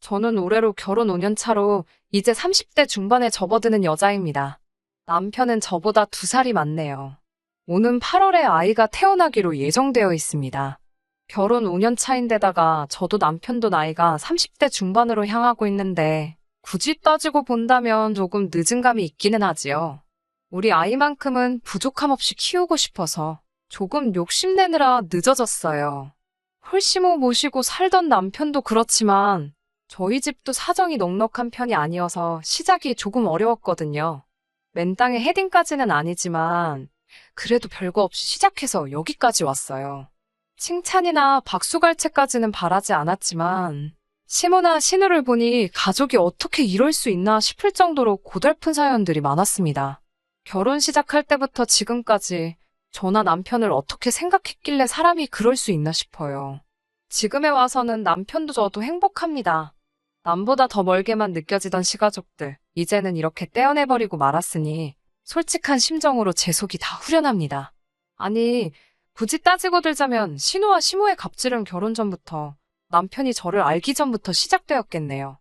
저는 올해로 결혼 5년 차로 이제 30대 중반에 접어드는 여자입니다. 남편은 저보다 2살이 많네요. 오는 8월에 아이가 태어나기로 예정되어 있습니다. 결혼 5년 차인데다가 저도 남편도 나이가 30대 중반으로 향하고 있는데 굳이 따지고 본다면 조금 늦은 감이 있기는 하지요. 우리 아이만큼은 부족함 없이 키우고 싶어서 조금 욕심내느라 늦어졌어요. 홀씨모 모시고 살던 남편도 그렇지만 저희 집도 사정이 넉넉한 편이 아니어서 시작이 조금 어려웠거든요. 맨땅에 헤딩까지는 아니지만 그래도 별거 없이 시작해서 여기까지 왔어요. 칭찬이나 박수갈채까지는 바라지 않았지만 시모나 신우를 보니 가족이 어떻게 이럴 수 있나 싶을 정도로 고달픈 사연들이 많았습니다. 결혼 시작할 때부터 지금까지 저나 남편을 어떻게 생각했길래 사람이 그럴 수 있나 싶어요. 지금에 와서는 남편도 저도 행복합니다. 남보다 더 멀게만 느껴지던 시가족들, 이제는 이렇게 떼어내버리고 말았으니 솔직한 심정으로 제 속이 다 후련합니다. 아니, 굳이 따지고 들자면 신우와 시모의 갑질은 결혼 전부터, 남편이 저를 알기 전부터 시작되었겠네요.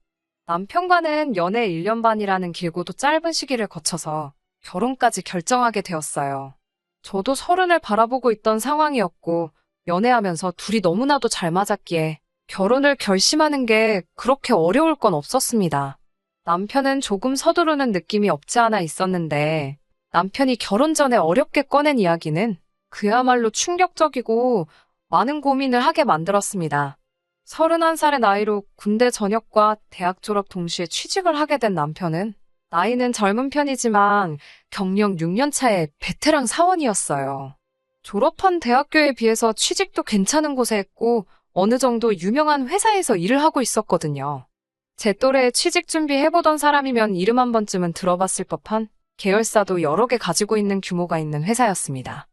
남편과는 연애 1년 반이라는 길고도 짧은 시기를 거쳐서 결혼까지 결정하게 되었어요. 저도 30을 바라보고 있던 상황이었고 연애하면서 둘이 너무나도 잘 맞았기에 결혼을 결심하는 게 그렇게 어려울 건 없었습니다. 남편은 조금 서두르는 느낌이 없지 않아 있었는데 남편이 결혼 전에 어렵게 꺼낸 이야기는 그야말로 충격적이고 많은 고민을 하게 만들었습니다. 31살의 나이로 군대 전역과 대학 졸업 동시에 취직을 하게 된 남편은 나이는 젊은 편이지만 경력 6년 차의 베테랑 사원이었어요. 졸업한 대학교에 비해서 취직도 괜찮은 곳에 했고 어느 정도 유명한 회사에서 일을 하고 있었거든요. 제 또래에 취직 준비해보던 사람이면 이름 한 번쯤은 들어봤을 법한 계열사도 여러 개 가지고 있는 규모가 있는 회사였습니다.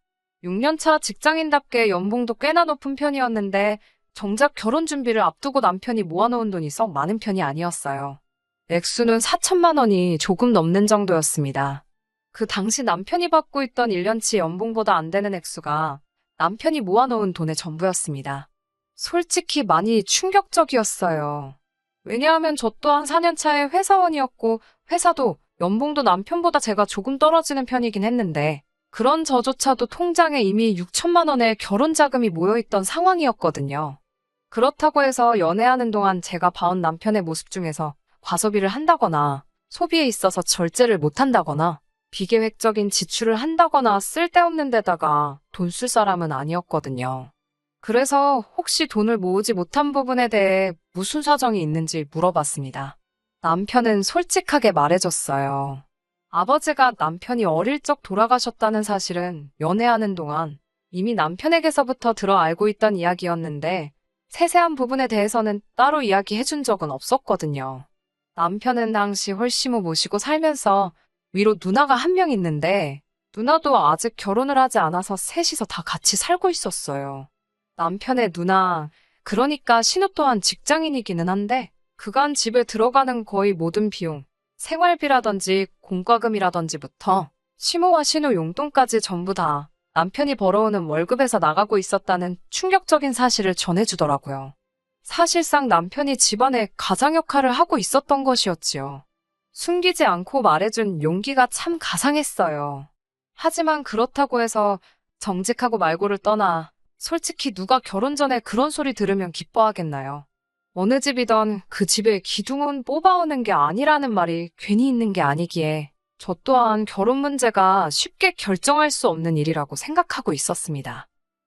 6년차 직장인답게 연봉도 꽤나 높은 편이었는데 정작 결혼 준비를 앞두고 남편이 모아놓은 돈이 썩 많은 편이 아니었어요. 액수는 4천만 원이 조금 넘는 정도였습니다. 그 당시 남편이 받고 있던 1년치 연봉보다 안 되는 액수가 남편이 모아놓은 돈의 전부였습니다. 솔직히 많이 충격적이었어요. 왜냐하면 저 또한 4년 차의 회사원이었고 회사도 연봉도 남편보다 제가 조금 떨어지는 편이긴 했는데 그런 저조차도 통장에 이미 6천만 원의 결혼 자금이 모여있던 상황이었거든요. 그렇다고 해서 연애하는 동안 제가 봐온 남편의 모습 중에서 과소비를 한다거나 소비에 있어서 절제를 못한다거나 비계획적인 지출을 한다거나 쓸데없는 데다가 돈 쓸 사람은 아니었거든요. 그래서 혹시 돈을 모으지 못한 부분에 대해 무슨 사정이 있는지 물어봤습니다. 남편은 솔직하게 말해줬어요. 아버지가 남편이 어릴 적 돌아가셨다는 사실은 연애하는 동안 이미 남편에게서부터 들어 알고 있던 이야기였는데 세세한 부분에 대해서는 따로 이야기해준 적은 없었거든요. 남편은 당시 홀씨모 모시고 살면서 위로 누나가 한 명 있는데 누나도 아직 결혼을 하지 않아서 셋이서 다 같이 살고 있었어요. 남편의 누나, 그러니까 신우 또한 직장인이기는 한데 그간 집에 들어가는 거의 모든 비용, 생활비라든지 공과금이라든지부터 시모와 신우 용돈까지 전부 다 남편이 벌어오는 월급에서 나가고 있었다는 충격적인 사실을 전해주더라고요. 사실상 남편이 집안의 가장 역할을 하고 있었던 것이었지요. 숨기지 않고 말해준 용기가 참 가상했어요. 하지만 그렇다고 해서 정직하고 말고를 떠나 솔직히 누가 결혼 전에 그런 소리 들으면 기뻐하겠나요? 어느 집이던 그 집의 기둥은 뽑아오는 게 아니라는 말이 괜히 있는 게 아니기에 저 또한 결혼 문제가 쉽게 결정할 수 없는 일이라고 생각하고 있었습니다.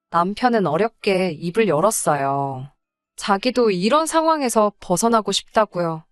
남편은 어렵게 입을 열었어요. 자기도 이런 상황에서 벗어나고 싶다고요.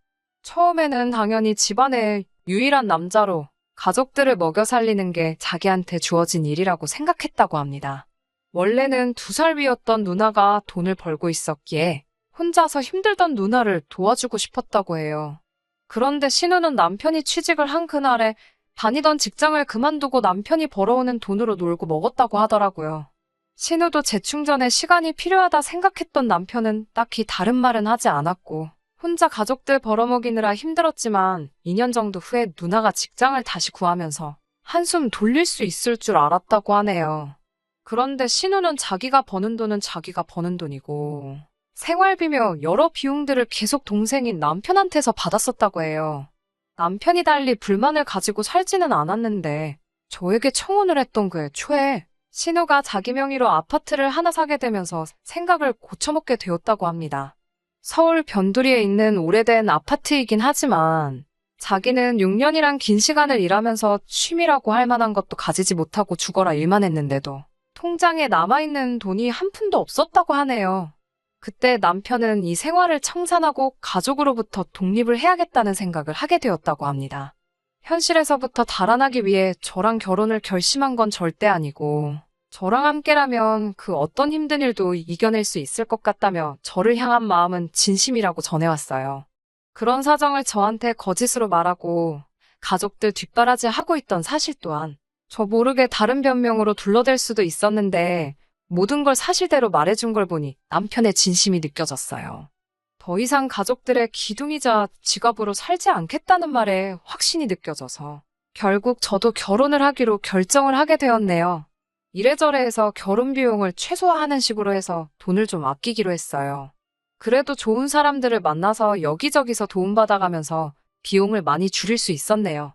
처음에는 당연히 집안의 유일한 남자로 가족들을 먹여 살리는 게 자기한테 주어진 일이라고 생각했다고 합니다. 원래는 2살 위였던 누나가 돈을 벌고 있었기에 혼자서 힘들던 누나를 도와주고 싶었다고 해요. 그런데 신우는 남편이 취직을 한 그날에 다니던 직장을 그만두고 남편이 벌어오는 돈으로 놀고 먹었다고 하더라고요. 신우도 재충전에 시간이 필요하다 생각했던 남편은 딱히 다른 말은 하지 않았고 혼자 가족들 벌어먹이느라 힘들었지만 2년 정도 후에 누나가 직장을 다시 구하면서 한숨 돌릴 수 있을 줄 알았다고 하네요. 그런데 신우는 자기가 버는 돈은 자기가 버는 돈이고 생활비며 여러 비용들을 계속 동생인 남편한테서 받았었다고 해요. 남편이 달리 불만을 가지고 살지는 않았는데 저에게 청혼을 했던 그해 초에 신우가 자기 명의로 아파트를 하나 사게 되면서 생각을 고쳐먹게 되었다고 합니다. 서울 변두리에 있는 오래된 아파트이긴 하지만 자기는 6년이란 긴 시간을 일하면서 취미라고 할 만한 것도 가지지 못하고 죽어라 일만 했는데도 통장에 남아있는 돈이 한 푼도 없었다고 하네요. 그때 남편은 이 생활을 청산하고 가족으로부터 독립을 해야겠다는 생각을 하게 되었다고 합니다. 현실에서부터 달아나기 위해 저랑 결혼을 결심한 건 절대 아니고 저랑 함께라면 그 어떤 힘든 일도 이겨낼 수 있을 것 같다며 저를 향한 마음은 진심이라고 전해왔어요. 그런 사정을 저한테 거짓으로 말하고 가족들 뒷바라지 하고 있던 사실 또한 저 모르게 다른 변명으로 둘러댈 수도 있었는데 모든 걸 사실대로 말해준 걸 보니 남편의 진심이 느껴졌어요. 더 이상 가족들의 기둥이자 지갑으로 살지 않겠다는 말에 확신이 느껴져서 결국 저도 결혼을 하기로 결정을 하게 되었네요. 이래저래 해서 결혼 비용을 최소화하는 식으로 해서 돈을 좀 아끼기로 했어요. 그래도 좋은 사람들을 만나서 여기저기서 도움받아가면서 비용을 많이 줄일 수 있었네요.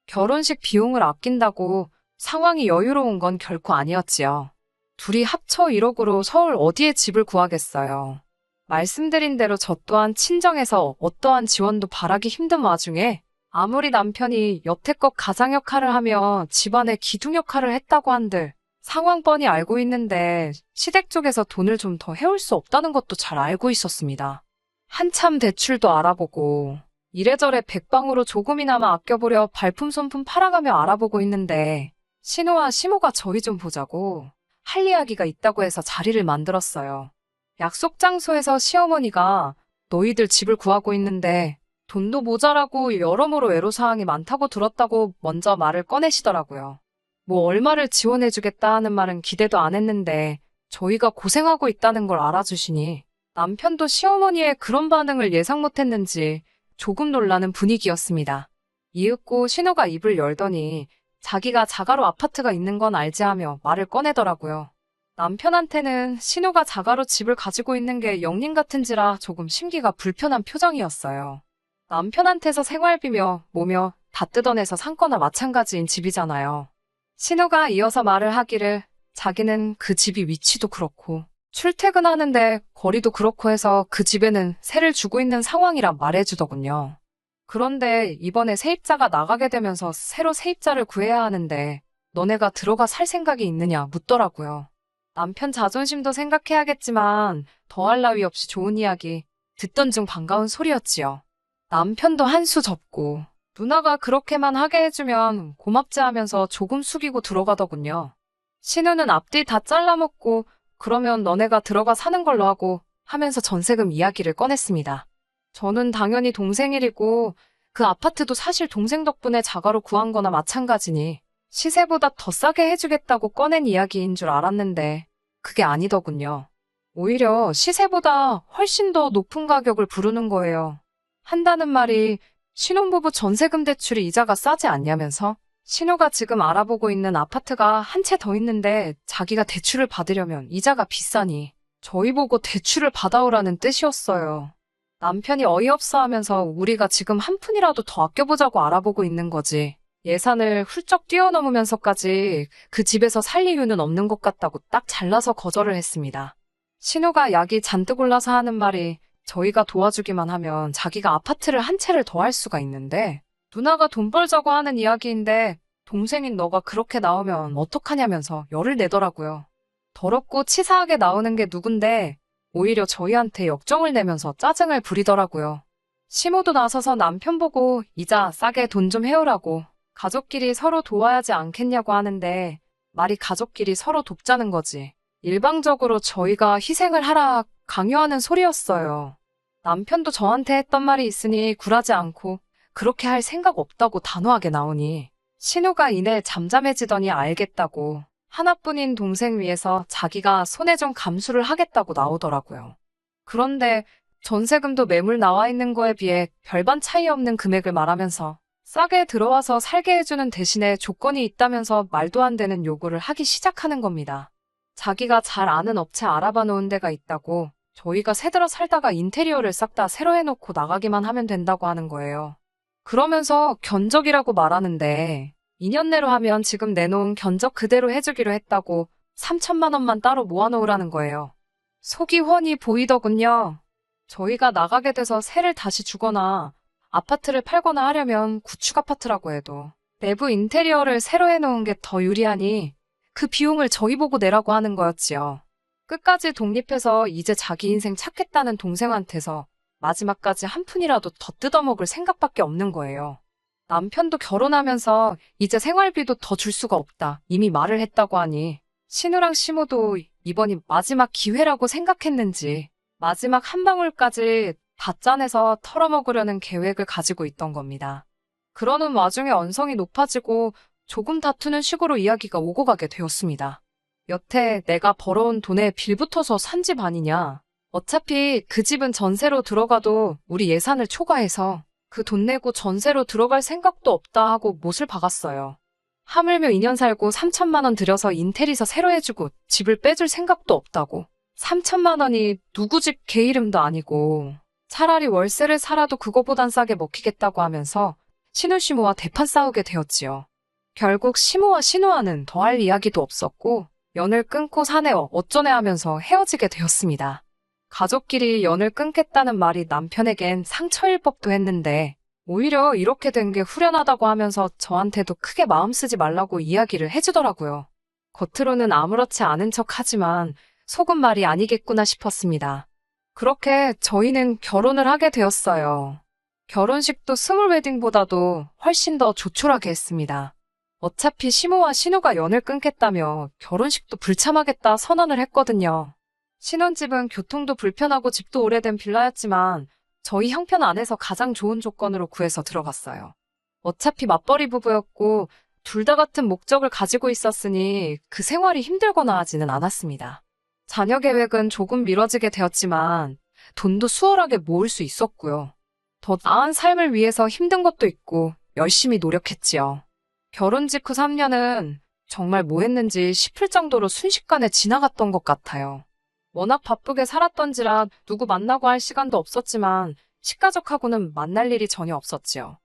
결혼식 비용을 아낀다고 상황이 여유로운 건 결코 아니었지요. 둘이 합쳐 1억으로 서울 어디에 집을 구하겠어요. 말씀드린 대로 저 또한 친정에서 어떠한 지원도 바라기 힘든 와중에 아무리 남편이 여태껏 가장 역할을 하며 집안의 기둥 역할을 했다고 한들 상황 뻔히 알고 있는데 시댁 쪽에서 돈을 좀 더 해올 수 없다는 것도 잘 알고 있었습니다. 한참 대출도 알아보고 이래저래 백방으로 조금이나마 아껴보려 발품 손품 팔아가며 알아보고 있는데 신우와 시모가 저희 좀 보자고 할 이야기가 있다고 해서 자리를 만들었어요. 약속 장소에서 시어머니가 너희들 집을 구하고 있는데 돈도 모자라고 여러모로 애로사항이 많다고 들었다고 먼저 말을 꺼내시더라고요. 뭐 얼마를 지원해주겠다 하는 말은 기대도 안 했는데 저희가 고생하고 있다는 걸 알아주시니 남편도 시어머니의 그런 반응을 예상 못했는지 조금 놀라는 분위기였습니다. 이윽고 신우가 입을 열더니 자기가 자가로 아파트가 있는 건 알지 하며 말을 꺼내더라고요. 남편한테는 신우가 자가로 집을 가지고 있는 게 영린 같은지라 조금 심기가 불편한 표정이었어요. 남편한테서 생활비며 뭐며 다 뜯어내서 산 거나 마찬가지인 집이잖아요. 신우가 이어서 말을 하기를 자기는 그 집이 위치도 그렇고 출퇴근하는데 거리도 그렇고 해서 그 집에는 세를 주고 있는 상황이라 말해주더군요. 그런데 이번에 세입자가 나가게 되면서 새로 세입자를 구해야 하는데 너네가 들어가 살 생각이 있느냐 묻더라고요. 남편 자존심도 생각해야겠지만 더할 나위 없이 좋은 이야기 듣던 중 반가운 소리였지요. 남편도 한 수 접고 누나가 그렇게만 하게 해주면 고맙지 하면서 조금 숙이고 들어가더군요. 신우는 앞뒤 다 잘라먹고 그러면 너네가 들어가 사는 걸로 하고 하면서 전세금 이야기를 꺼냈습니다. 저는 당연히 동생 일이고 그 아파트도 사실 동생 덕분에 자가로 구한 거나 마찬가지니 시세보다 더 싸게 해주겠다고 꺼낸 이야기인 줄 알았는데 그게 아니더군요. 오히려 시세보다 훨씬 더 높은 가격을 부르는 거예요. 한다는 말이 신혼부부 전세금 대출이 이자가 싸지 않냐면서 신우가 지금 알아보고 있는 아파트가 한 채 더 있는데 자기가 대출을 받으려면 이자가 비싸니 저희 보고 대출을 받아오라는 뜻이었어요. 남편이 어이없어 하면서 우리가 지금 한 푼이라도 더 아껴보자고 알아보고 있는 거지. 예산을 훌쩍 뛰어넘으면서까지 그 집에서 살 이유는 없는 것 같다고 딱 잘라서 거절을 했습니다. 신우가 약이 잔뜩 올라서 하는 말이 저희가 도와주기만 하면 자기가 아파트를 한 채를 더 할 수가 있는데 누나가 돈 벌자고 하는 이야기인데 동생인 너가 그렇게 나오면 어떡하냐면서 열을 내더라고요. 더럽고 치사하게 나오는 게 누군데 오히려 저희한테 역정을 내면서 짜증을 부리더라고요. 시모도 나서서 남편 보고 이자 싸게 돈 좀 해오라고 가족끼리 서로 도와야지 않겠냐고 하는데 말이 가족끼리 서로 돕자는 거지. 일방적으로 저희가 희생을 하라 강요하는 소리였어요. 남편도 저한테 했던 말이 있으니 굴하지 않고 그렇게 할 생각 없다고 단호하게 나오니 신우가 이내 잠잠해지더니 알겠다고 하나뿐인 동생 위해서 자기가 손해 좀 감수를 하겠다고 나오더라고요. 그런데 전세금도 매물 나와 있는 거에 비해 별반 차이 없는 금액을 말하면서 싸게 들어와서 살게 해주는 대신에 조건이 있다면서 말도 안 되는 요구를 하기 시작하는 겁니다. 자기가 잘 아는 업체 알아봐 놓은 데가 있다고 저희가 새들어 살다가 인테리어를 싹 다 새로 해놓고 나가기만 하면 된다고 하는 거예요. 그러면서 견적이라고 말하는데 2년 내로 하면 지금 내놓은 견적 그대로 해주기로 했다고 3천만 원만 따로 모아놓으라는 거예요. 속이 훤히 보이더군요. 저희가 나가게 돼서 세를 다시 주거나 아파트를 팔거나 하려면 구축 아파트라고 해도 내부 인테리어를 새로 해놓은 게 더 유리하니 그 비용을 저희 보고 내라고 하는 거였지요. 끝까지 독립해서 이제 자기 인생 찾겠다는 동생한테서 마지막까지 한 푼이라도 더 뜯어먹을 생각밖에 없는 거예요. 남편도 결혼하면서 이제 생활비도 더 줄 수가 없다 이미 말을 했다고 하니 신우랑 시모도 이번이 마지막 기회라고 생각했는지 마지막 한 방울까지 다 짜내서 털어먹으려는 계획을 가지고 있던 겁니다. 그러는 와중에 언성이 높아지고 조금 다투는 식으로 이야기가 오고 가게 되었습니다. 여태 내가 벌어온 돈에 빌붙어서 산 집 아니냐. 어차피 그 집은 전세로 들어가도 우리 예산을 초과해서 그 돈 내고 전세로 들어갈 생각도 없다 하고 못을 박았어요. 하물며 2년 살고 3천만 원 들여서 인테리어 새로 해주고 집을 빼줄 생각도 없다고. 3천만 원이 누구 집 개 이름도 아니고 차라리 월세를 살아도 그거보단 싸게 먹히겠다고 하면서 신우시모와 대판 싸우게 되었지요. 결국 시모와 신우와는 더할 이야기도 없었고 연을 끊고 사내 어쩌네 하면서 헤어지게 되었습니다. 가족끼리 연을 끊겠다는 말이 남편에겐 상처일 법도 했는데 오히려 이렇게 된 게 후련하다고 하면서 저한테도 크게 마음 쓰지 말라고 이야기를 해주더라고요. 겉으로는 아무렇지 않은 척 하지만 속은 말이 아니겠구나 싶었습니다. 그렇게 저희는 결혼을 하게 되었어요. 결혼식도 스몰 웨딩보다도 훨씬 더 조촐하게 했습니다. 어차피 시모와 신우가 연을 끊겠다며 결혼식도 불참하겠다 선언을 했거든요. 신혼집은 교통도 불편하고 집도 오래된 빌라였지만 저희 형편 안에서 가장 좋은 조건으로 구해서 들어갔어요. 어차피 맞벌이 부부였고 둘 다 같은 목적을 가지고 있었으니 그 생활이 힘들거나 하지는 않았습니다. 자녀 계획은 조금 미뤄지게 되었지만 돈도 수월하게 모을 수 있었고요. 더 나은 삶을 위해서 힘든 것도 있고 열심히 노력했지요. 결혼 직후 3년은 정말 뭐 했는지 싶을 정도로 순식간에 지나갔던 것 같아요. 워낙 바쁘게 살았던지라 누구 만나고 할 시간도 없었지만 식가족하고는 만날 일이 전혀 없었지요.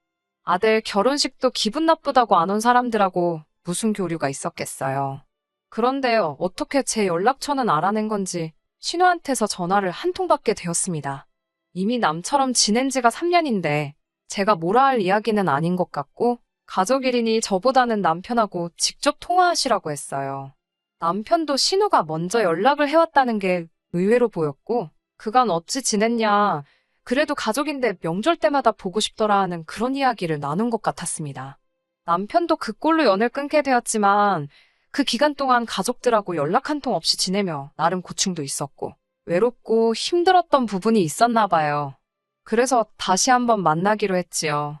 아들 결혼식도 기분 나쁘다고 안 온 사람들하고 무슨 교류가 있었겠어요. 그런데요, 어떻게 제 연락처는 알아낸 건지 신우한테서 전화를 한 통 받게 되었습니다. 이미 남처럼 지낸 지가 3년인데 제가 뭐라 할 이야기는 아닌 것 같고 가족일이니 저보다는 남편하고 직접 통화하시라고 했어요. 남편도 신우가 먼저 연락을 해왔다는 게 의외로 보였고 그간 어찌 지냈냐, 그래도 가족인데 명절 때마다 보고 싶더라 하는 그런 이야기를 나눈 것 같았습니다. 남편도 그 꼴로 연을 끊게 되었지만 그 기간 동안 가족들하고 연락 한 통 없이 지내며 나름 고충도 있었고 외롭고 힘들었던 부분이 있었나 봐요. 그래서 다시 한번 만나기로 했지요.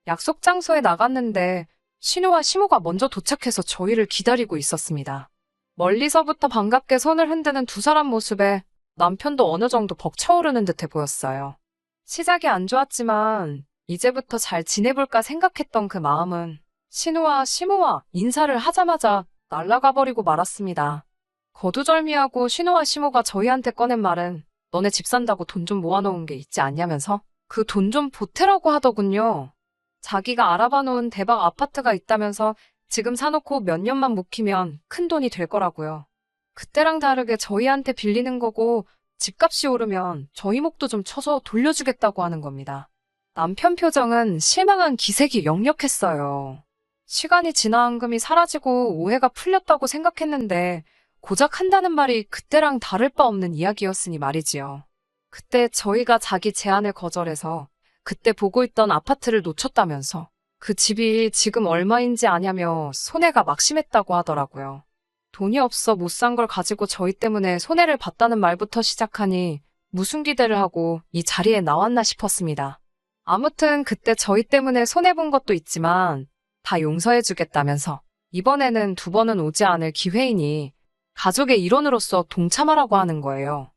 약속 장소에 나갔는데 신우와 시모가 먼저 도착해서 저희를 기다리고 있었습니다. 멀리서부터 반갑게 손을 흔드는 두 사람 모습에 남편도 어느 정도 벅차오르는 듯해 보였어요. 시작이 안 좋았지만 이제부터 잘 지내볼까 생각했던 그 마음은 신우와 시모와 인사를 하자마자 날아가 버리고 말았습니다. 거두절미하고 신우와 시모가 저희한테 꺼낸 말은 너네 집 산다고 돈 좀 모아놓은 게 있지 않냐면서 그 돈 좀 보태라고 하더군요. 자기가 알아봐 놓은 대박 아파트가 있다면서 지금 사놓고 몇 년만 묵히면 큰 돈이 될 거라고요. 그때랑 다르게 저희한테 빌리는 거고 집값이 오르면 저희 목도 좀 쳐서 돌려주겠다고 하는 겁니다. 남편 표정은 실망한 기색이 역력했어요. 시간이 지나 앙금이 사라지고 오해가 풀렸다고 생각했는데 고작 한다는 말이 그때랑 다를 바 없는 이야기였으니 말이지요. 그때 저희가 자기 제안을 거절해서 그때 보고 있던 아파트를 놓쳤다면서 그 집이 지금 얼마인지 아냐며 손해가 막심했다고 하더라고요. 돈이 없어 못 산 걸 가지고 저희 때문에 손해를 봤다는 말부터 시작하니 무슨 기대를 하고 이 자리에 나왔나 싶었습니다. 아무튼 그때 저희 때문에 손해본 것도 있지만 다 용서해주겠다면서 이번에는 두 번은 오지 않을 기회이니 가족의 일원으로서 동참하라고 하는 거예요.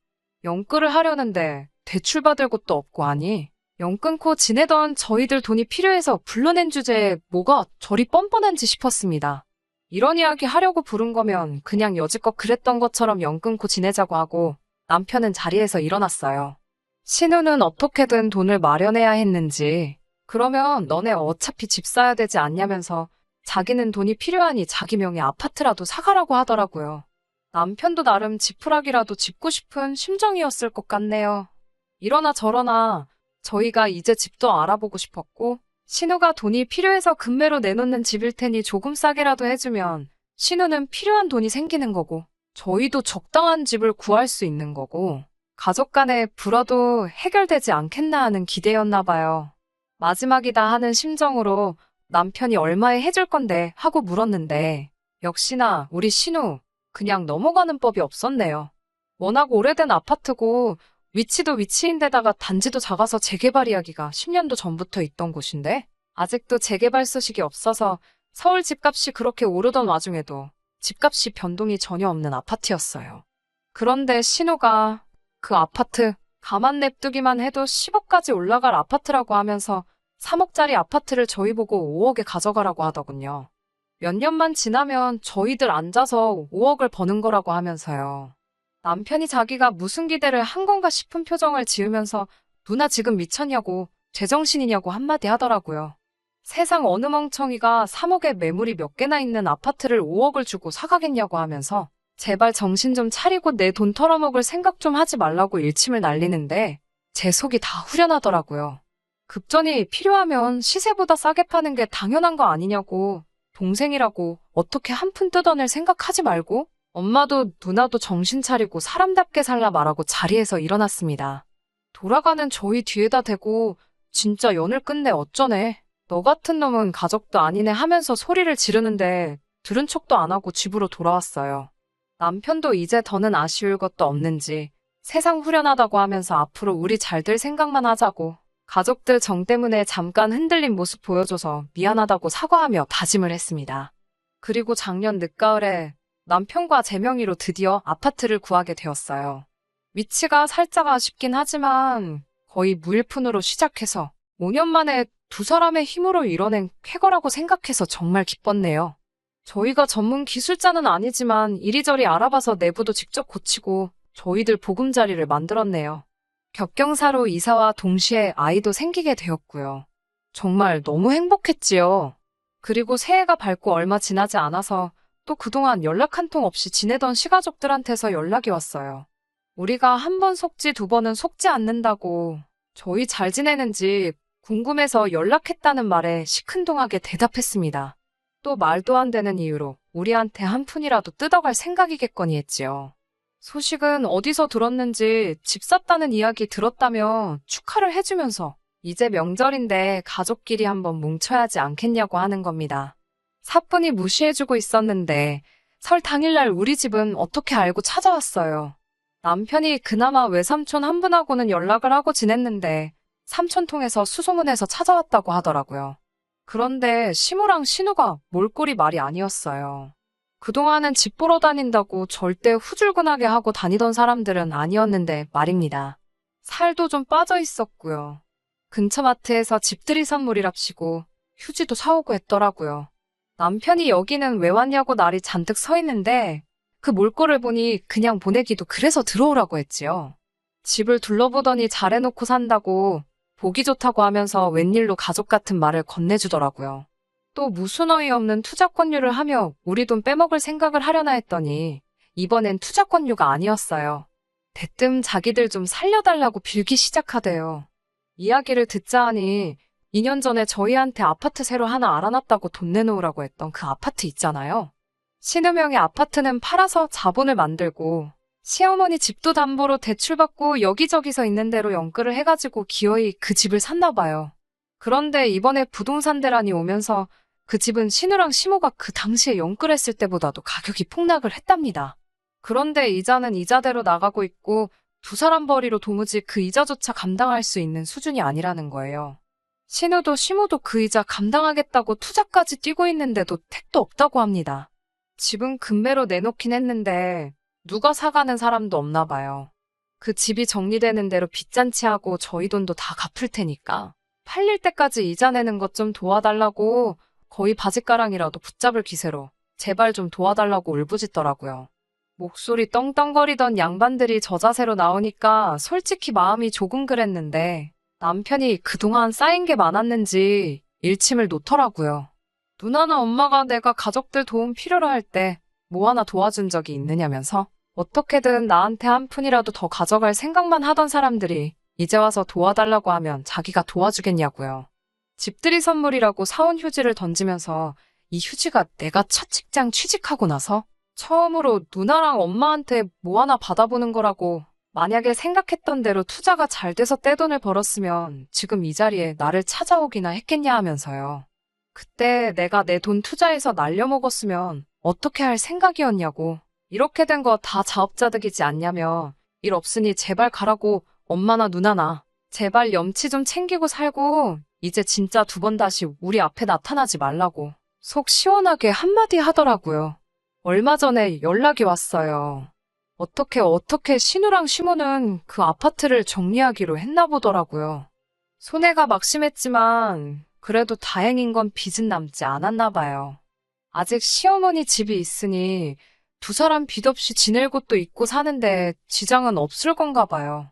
영끌을 하려는데 대출받을 곳도 없고 하니 연 끊고 지내던 저희들 돈이 필요해서 불러낸 주제에 뭐가 저리 뻔뻔한지 싶었습니다. 이런 이야기 하려고 부른 거면 그냥 여지껏 그랬던 것처럼 연 끊고 지내자고 하고 남편은 자리에서 일어났어요. 신우는 어떻게든 돈을 마련해야 했는지, 그러면 너네 어차피 집 사야 되지 않냐면서 자기는 돈이 필요하니 자기 명의 아파트라도 사가라고 하더라고요. 남편도 나름 지푸라기라도 짚고 싶은 심정이었을 것 같네요. 이러나 저러나 저희가 이제 집도 알아보고 싶었고, 신우가 돈이 필요해서 금매로 내놓는 집일 테니 조금 싸게라도 해주면 신우는 필요한 돈이 생기는 거고, 저희도 적당한 집을 구할 수 있는 거고, 가족 간의 불화도 해결되지 않겠나 하는 기대였나 봐요. 마지막이다 하는 심정으로 남편이 얼마에 해줄 건데 하고 물었는데, 역시나 우리 신우 그냥 넘어가는 법이 없었네요. 워낙 오래된 아파트고 위치도 위치인데다가 단지도 작아서 재개발 이야기가 10년도 전부터 있던 곳인데 아직도 재개발 소식이 없어서 서울 집값이 그렇게 오르던 와중에도 집값이 변동이 전혀 없는 아파트였어요. 그런데 신우가 그 아파트 가만 냅두기만 해도 10억까지 올라갈 아파트라고 하면서 3억짜리 아파트를 저희 보고 5억에 가져가라고 하더군요. 몇 년만 지나면 저희들 앉아서 5억을 버는 거라고 하면서요. 남편이 자기가 무슨 기대를 한 건가 싶은 표정을 지으면서 누나 지금 미쳤냐고 제정신이냐고 한마디 하더라고요. 세상 어느 멍청이가 3억에 매물이 몇 개나 있는 아파트를 5억을 주고 사가겠냐고 하면서 제발 정신 좀 차리고 내 돈 털어먹을 생각 좀 하지 말라고 일침을 날리는데 제 속이 다 후련하더라고요. 급전이 필요하면 시세보다 싸게 파는 게 당연한 거 아니냐고, 동생이라고 어떻게 한 푼 뜯어낼 생각하지 말고 엄마도 누나도 정신 차리고 사람답게 살라 말하고 자리에서 일어났습니다. 돌아가는 저희 뒤에다 대고 진짜 연을 끝내 어쩌네. 너 같은 놈은 가족도 아니네 하면서 소리를 지르는데 들은 척도 안 하고 집으로 돌아왔어요. 남편도 이제 더는 아쉬울 것도 없는지 세상 후련하다고 하면서 앞으로 우리 잘 될 생각만 하자고 가족들 정 때문에 잠깐 흔들린 모습 보여줘서 미안하다고 사과하며 다짐을 했습니다. 그리고 작년 늦가을에 남편과 제 명의로 드디어 아파트를 구하게 되었어요. 위치가 살짝 아쉽긴 하지만 거의 무일푼으로 시작해서 5년 만에 두 사람의 힘으로 이뤄낸 쾌거라고 생각해서 정말 기뻤네요. 저희가 전문 기술자는 아니지만 이리저리 알아봐서 내부도 직접 고치고 저희들 보금자리를 만들었네요. 격경사로 이사와 동시에 아이도 생기게 되었고요. 정말 너무 행복했지요. 그리고 새해가 밝고 얼마 지나지 않아서 또 그동안 연락 한 통 없이 지내던 시가족들한테서 연락이 왔어요. 우리가 한 번 속지 두 번은 속지 않는다고 저희 잘 지내는지 궁금해서 연락했다는 말에 시큰둥하게 대답했습니다. 또 말도 안 되는 이유로 우리한테 한 푼이라도 뜯어갈 생각이겠거니 했지요. 소식은 어디서 들었는지 집 샀다는 이야기 들었다며 축하를 해주면서 이제 명절인데 가족끼리 한번 뭉쳐야지 않겠냐고 하는 겁니다. 사뿐히 무시해주고 있었는데 설 당일날 우리 집은 어떻게 알고 찾아왔어요. 남편이 그나마 외삼촌 한 분하고는 연락을 하고 지냈는데 삼촌 통해서 수소문해서 찾아왔다고 하더라고요. 그런데 시무랑 신우가 몰골이 말이 아니었어요. 그동안은 집 보러 다닌다고 절대 후줄근하게 하고 다니던 사람들은 아니었는데 말입니다. 살도 좀 빠져 있었고요. 근처 마트에서 집들이 선물이랍시고 휴지도 사오고 했더라고요. 남편이 여기는 왜 왔냐고 날이 잔뜩 서 있는데 그 몰골을 보니 그냥 보내기도 그래서 들어오라고 했지요. 집을 둘러보더니 잘해놓고 산다고 보기 좋다고 하면서 웬일로 가족 같은 말을 건네주더라고요. 또 무슨 어이없는 투자 권유를 하며 우리 돈 빼먹을 생각을 하려나 했더니 이번엔 투자 권유가 아니었어요. 대뜸 자기들 좀 살려달라고 빌기 시작하대요. 이야기를 듣자 하니 2년 전에 저희한테 아파트 새로 하나 알아놨다고 돈 내놓으라고 했던 그 아파트 있잖아요. 신우명의 아파트는 팔아서 자본을 만들고 시어머니 집도 담보로 대출받고 여기저기서 있는 대로 연끌을 해가지고 기어이 그 집을 샀나 봐요. 그런데 이번에 부동산 대란이 오면서 그 집은 신우랑 시모가 그 당시에 연끌했을 때보다도 가격이 폭락을 했답니다. 그런데 이자는 이자대로 나가고 있고 두 사람 벌이로 도무지 그 이자조차 감당할 수 있는 수준이 아니라는 거예요. 신우도 시모도 그 이자 감당하겠다고 투자까지 뛰고 있는데도 택도 없다고 합니다. 집은 금매로 내놓긴 했는데 누가 사가는 사람도 없나 봐요. 그 집이 정리되는 대로 빚잔치하고 저희 돈도 다 갚을 테니까 팔릴 때까지 이자 내는 것 좀 도와달라고 거의 바짓가랑이라도 붙잡을 기세로 제발 좀 도와달라고 울부짖더라고요. 목소리 떵떵거리던 양반들이 저자세로 나오니까 솔직히 마음이 조금 그랬는데 남편이 그동안 쌓인 게 많았는지 일침을 놓더라고요. 누나나 엄마가 내가 가족들 도움 필요로 할 때 뭐 하나 도와준 적이 있느냐면서 어떻게든 나한테 한 푼이라도 더 가져갈 생각만 하던 사람들이 이제 와서 도와달라고 하면 자기가 도와주겠냐고요. 집들이 선물이라고 사온 휴지를 던지면서 이 휴지가 내가 첫 직장 취직하고 나서 처음으로 누나랑 엄마한테 뭐 하나 받아보는 거라고, 만약에 생각했던 대로 투자가 잘 돼서 떼돈을 벌었으면 지금 이 자리에 나를 찾아오기나 했겠냐 하면서요. 그때 내가 내 돈 투자해서 날려먹었으면 어떻게 할 생각이었냐고. 이렇게 된 거 다 자업자득이지 않냐며. 일 없으니 제발 가라고. 엄마나 누나나 제발 염치 좀 챙기고 살고 이제 진짜 두 번 다시 우리 앞에 나타나지 말라고 속 시원하게 한마디 하더라고요. 얼마 전에 연락이 왔어요. 어떻게 신우랑 시모는 그 아파트를 정리하기로 했나 보더라고요. 손해가 막심했지만 그래도 다행인 건 빚은 남지 않았나 봐요. 아직 시어머니 집이 있으니 두 사람 빚 없이 지낼 곳도 있고 사는데 지장은 없을 건가 봐요.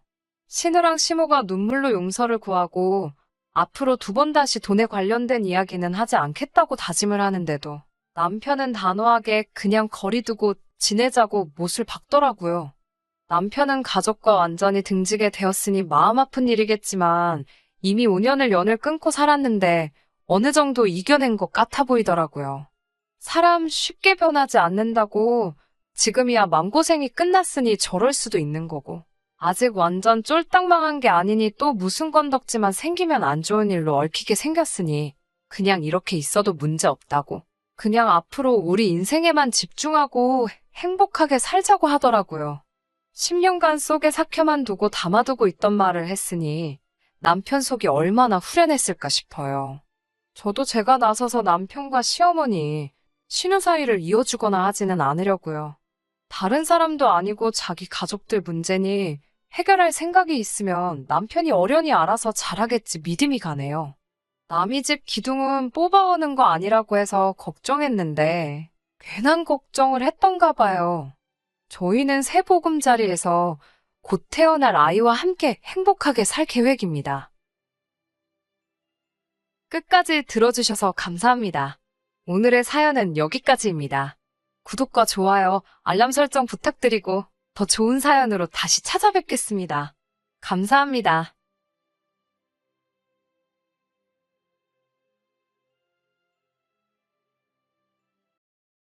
신우랑 시모가 눈물로 용서를 구하고 앞으로 두 번 다시 돈에 관련된 이야기는 하지 않겠다고 다짐을 하는데도 남편은 단호하게 그냥 거리 두고 지내자고 못을 박더라고요. 남편은 가족과 완전히 등지게 되었으니 마음 아픈 일이겠지만 이미 5년을 연을 끊고 살았는데 어느 정도 이겨낸 것 같아 보이더라고요. 사람 쉽게 변하지 않는다고 지금이야 마음고생이 끝났으니 저럴 수도 있는 거고 아직 완전 쫄딱 망한 게 아니니 또 무슨 건덕지만 생기면 안 좋은 일로 얽히게 생겼으니 그냥 이렇게 있어도 문제 없다고. 그냥 앞으로 우리 인생에만 집중하고 행복하게 살자고 하더라고요. 10년간 속에 삭혀만 두고 담아두고 있던 말을 했으니 남편 속이 얼마나 후련했을까 싶어요. 저도 제가 나서서 남편과 시어머니, 신우 사이를 이어주거나 하지는 않으려고요. 다른 사람도 아니고 자기 가족들 문제니 해결할 생각이 있으면 남편이 어련히 알아서 잘하겠지 믿음이 가네요. 남의 집 기둥은 뽑아오는 거 아니라고 해서 걱정했는데 괜한 걱정을 했던가 봐요. 저희는 새 보금자리에서 곧 태어날 아이와 함께 행복하게 살 계획입니다. 끝까지 들어주셔서 감사합니다. 오늘의 사연은 여기까지입니다. 구독과 좋아요, 알람 설정 부탁드리고 더 좋은 사연으로 다시 찾아뵙겠습니다. 감사합니다.